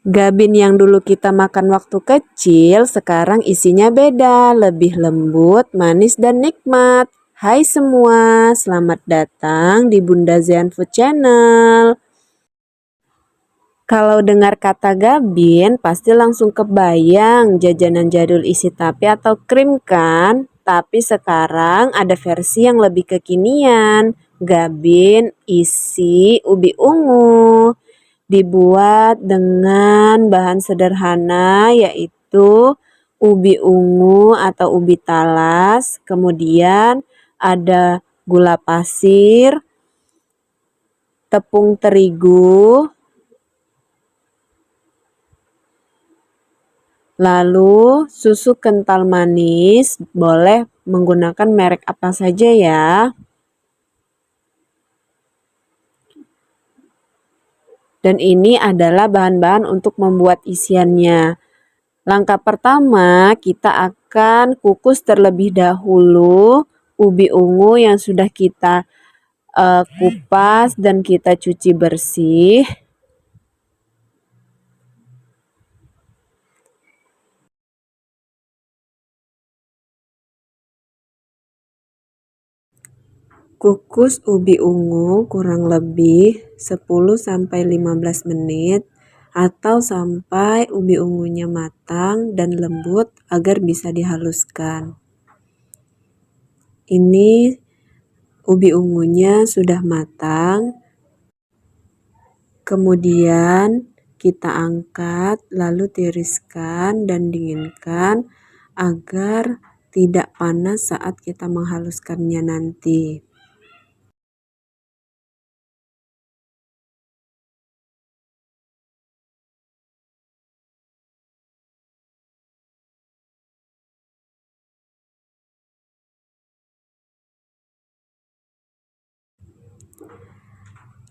Gabin yang dulu kita makan waktu kecil, sekarang isinya beda, lebih lembut, manis, dan nikmat. Hai semua, selamat datang di Bunda Zean Food Channel. Kalau dengar kata gabin, pasti langsung kebayang jajanan jadul isi tape atau krim kan? Tapi sekarang ada versi yang lebih kekinian, gabin isi ubi ungu. Dibuat dengan bahan sederhana yaitu ubi ungu atau ubi talas, kemudian ada gula pasir, tepung terigu, lalu susu kental manis, boleh menggunakan merek apa saja ya. Dan ini adalah bahan-bahan untuk membuat isiannya. Langkah pertama, kita akan kukus terlebih dahulu ubi ungu yang sudah kita kupas dan kita cuci bersih. Kukus ubi ungu kurang lebih 10-15 menit atau sampai ubi ungunya matang dan lembut agar bisa dihaluskan. Ini ubi ungunya sudah matang. Kemudian kita angkat lalu tiriskan dan dinginkan agar tidak panas saat kita menghaluskannya nanti.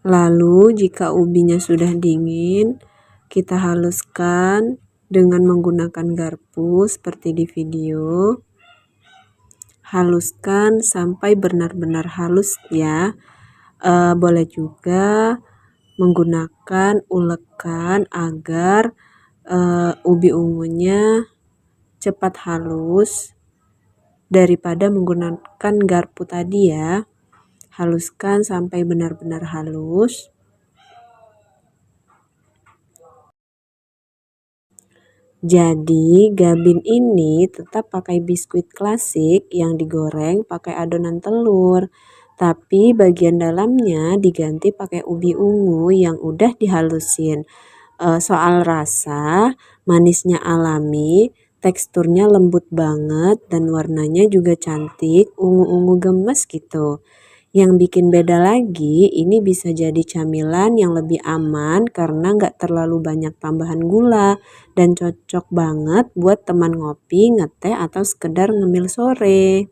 Lalu jika ubinya sudah dingin, kita haluskan dengan menggunakan garpu seperti di video. Haluskan sampai benar-benar halus ya. Boleh juga menggunakan ulekan agar ubi ungunya cepat halus daripada menggunakan garpu tadi ya. Haluskan sampai benar-benar halus. Jadi gabin ini tetap pakai biskuit klasik yang digoreng pakai adonan telur. Tapi bagian dalamnya diganti pakai ubi ungu yang udah dihalusin. Soal rasa, manisnya alami, teksturnya lembut banget dan warnanya juga cantik, ungu-ungu gemes gitu. Yang bikin beda lagi, ini bisa jadi camilan yang lebih aman karena nggak terlalu banyak tambahan gula dan cocok banget buat teman ngopi, ngeteh, atau sekedar ngemil sore.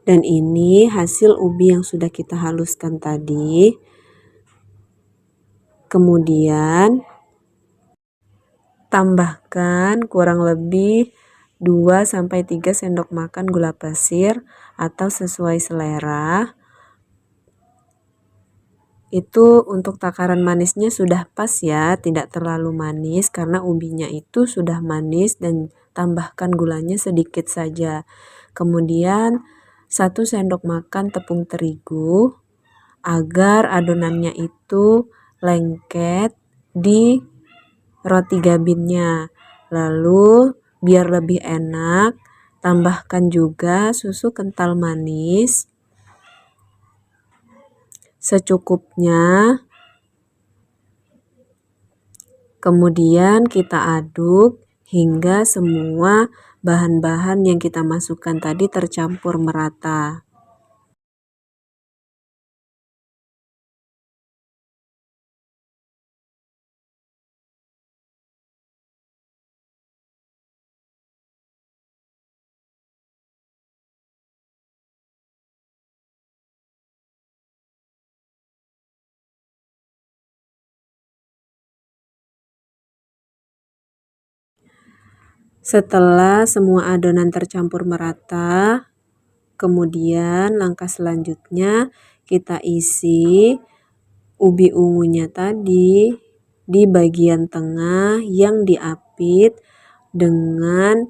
Dan ini hasil ubi yang sudah kita haluskan tadi. Kemudian tambahkan kurang lebih 2-3 sendok makan gula pasir atau sesuai selera. Itu untuk takaran manisnya sudah pas ya, tidak terlalu manis karena ubinya itu sudah manis dan tambahkan gulanya sedikit saja. Kemudian 1 sendok makan tepung terigu agar adonannya itu lengket di roti gabinnya. Lalu biar lebih enak, tambahkan juga susu kental manis secukupnya. Kemudian kita aduk hingga semua bahan-bahan yang kita masukkan tadi tercampur merata. Setelah semua adonan tercampur merata, kemudian langkah selanjutnya kita isi ubi ungunya tadi di bagian tengah yang diapit dengan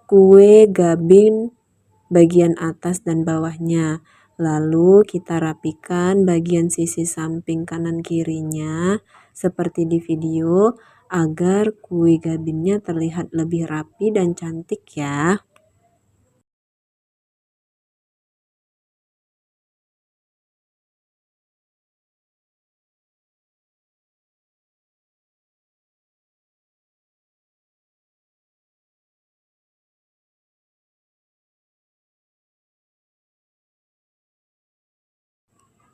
kue gabin bagian atas dan bawahnya. Lalu kita rapikan bagian sisi samping kanan kirinya seperti di video agar kue gabinnya terlihat lebih rapi dan cantik ya.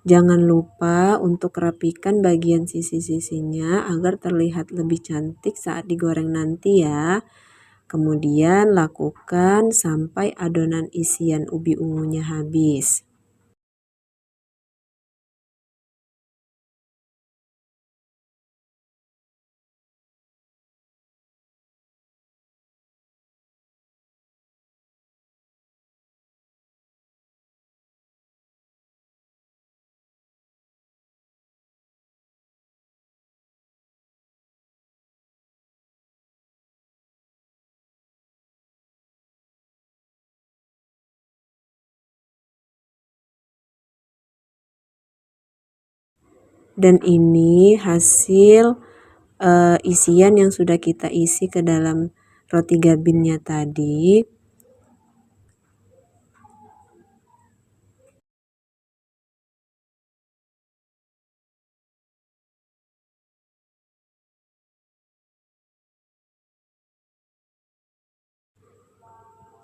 Jangan lupa untuk rapikan bagian sisi-sisinya agar terlihat lebih cantik saat digoreng nanti ya. Kemudian lakukan sampai adonan isian ubi ungunya habis. Dan ini hasil isian yang sudah kita isi ke dalam roti gabinnya tadi.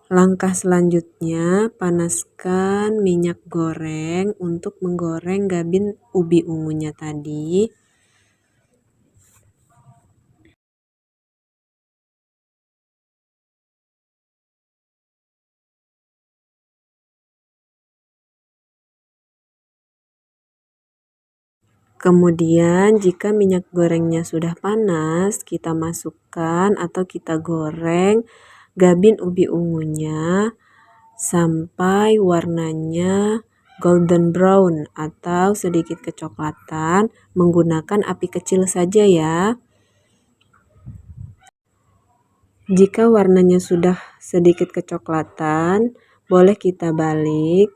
Langkah selanjutnya, panaskan minyak goreng untuk menggoreng gabin ubi ungunya tadi. Kemudian jika minyak gorengnya sudah panas, kita masukkan atau kita goreng gabin ubi ungunya sampai warnanya golden brown atau sedikit kecoklatan menggunakan api kecil saja ya. Jika warnanya sudah sedikit kecoklatan, boleh kita balik.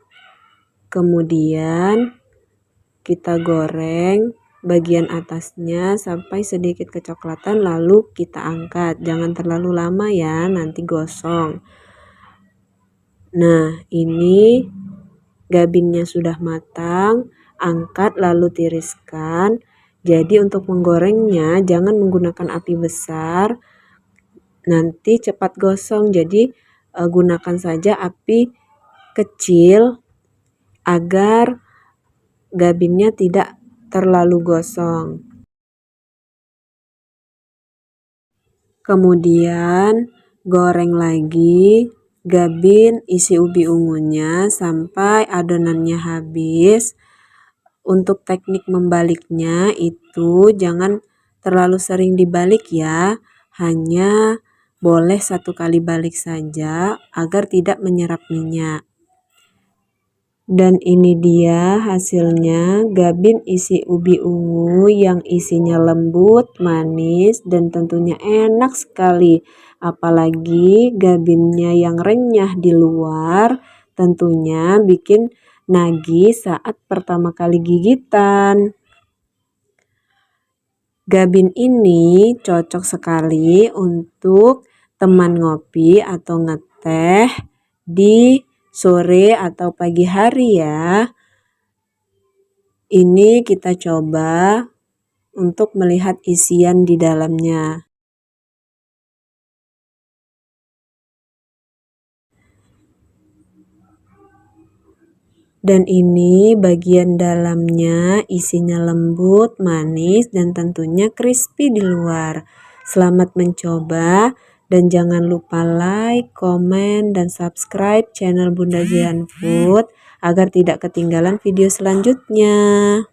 Kemudian kita goreng bagian atasnya sampai sedikit kecoklatan lalu kita angkat. Jangan terlalu lama ya, nanti gosong. Nah, ini gabinnya sudah matang, angkat lalu tiriskan. Jadi untuk menggorengnya jangan menggunakan api besar, nanti cepat gosong. Jadi gunakan saja api kecil agar gabinnya tidak terlalu gosong. Kemudian goreng lagi gabin isi ubi ungunya sampai adonannya habis. Untuk teknik membaliknya itu jangan terlalu sering dibalik ya, hanya boleh 1 kali balik saja agar tidak menyerap minyak. Dan ini dia hasilnya gabin isi ubi ungu yang isinya lembut, manis, dan tentunya enak sekali. Apalagi gabinnya yang renyah di luar tentunya bikin nagih saat pertama kali gigitan. Gabin ini cocok sekali untuk teman ngopi atau ngeteh di sore atau pagi hari ya. Ini kita coba untuk melihat isian di dalamnya. Dan ini bagian dalamnya isinya lembut, manis, dan tentunya crispy di luar. Selamat mencoba dan jangan lupa like, komen, dan subscribe channel Bunda Jihan Food agar tidak ketinggalan video selanjutnya.